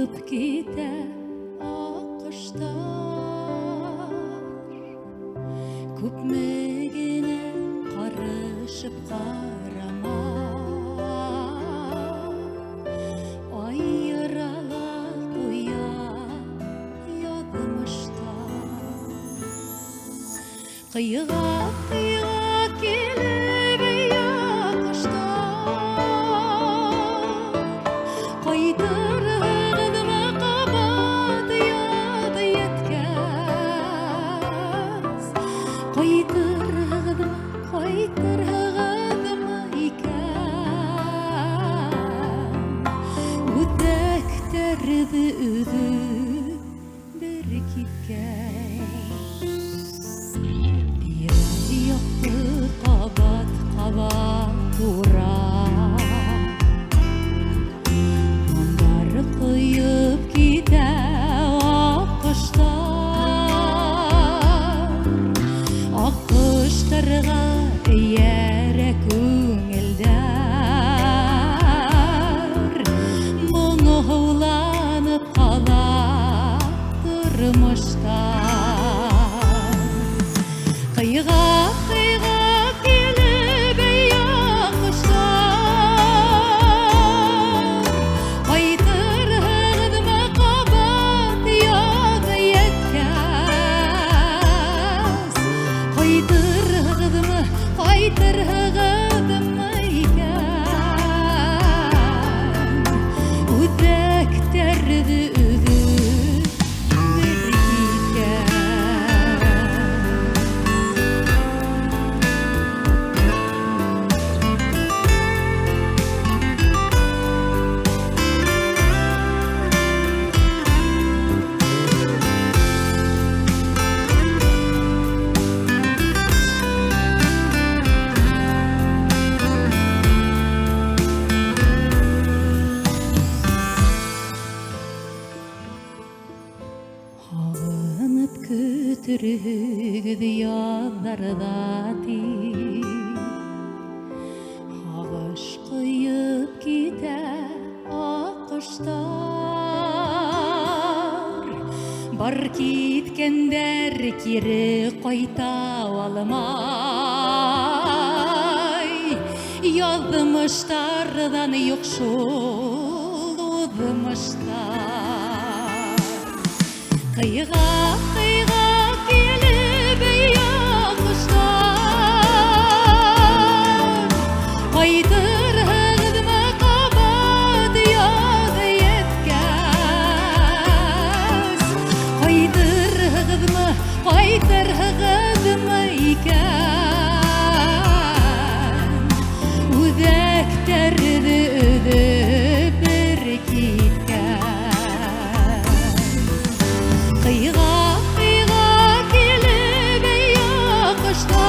kayıp gider akışlar, köpmegine karışıp karama, ayıralar koya yadmışlar. Kıyığa kıyığa gelip yakışlar, kaydırgıdıma kabat yadı yetkez. Kaydırgıdıma iken, udekterdi üdü bir kitken. Yoktu kabat dura, onlar kıyıp gider akışlar, akışlarga eğere köngülder, muңu hıvlanıp kaladırmışlar. Kıyığa gelip yakışlar, kaydırgıdıma kabat yadı yetkez. Kaydırgıdıma iken, udekterdi üdü bir kitken. Ağınıp kütürügü yollarda değil, ağış kıyıp gider akışlar, bar kitkender kiri qayta almay, yazmışlardan yok şol uzmışlar. Kıyığa gelip yakışlar, kaydırgıdıma kabat yadı yetkez. Kaydırgıdıma iken, udekterdi üdü bir kitken. Kıyığa gelip yakışlar,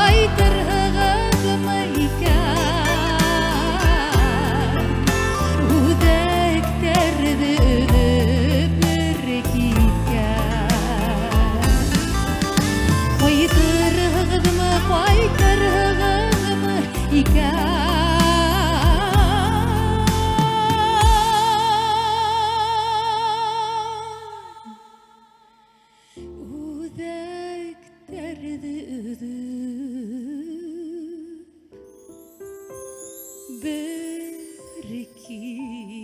kaydırgıdıma iken, udekterdi üdü bir kitken. Kaydırgıdıma iken, udekterdi üdü bir kitken.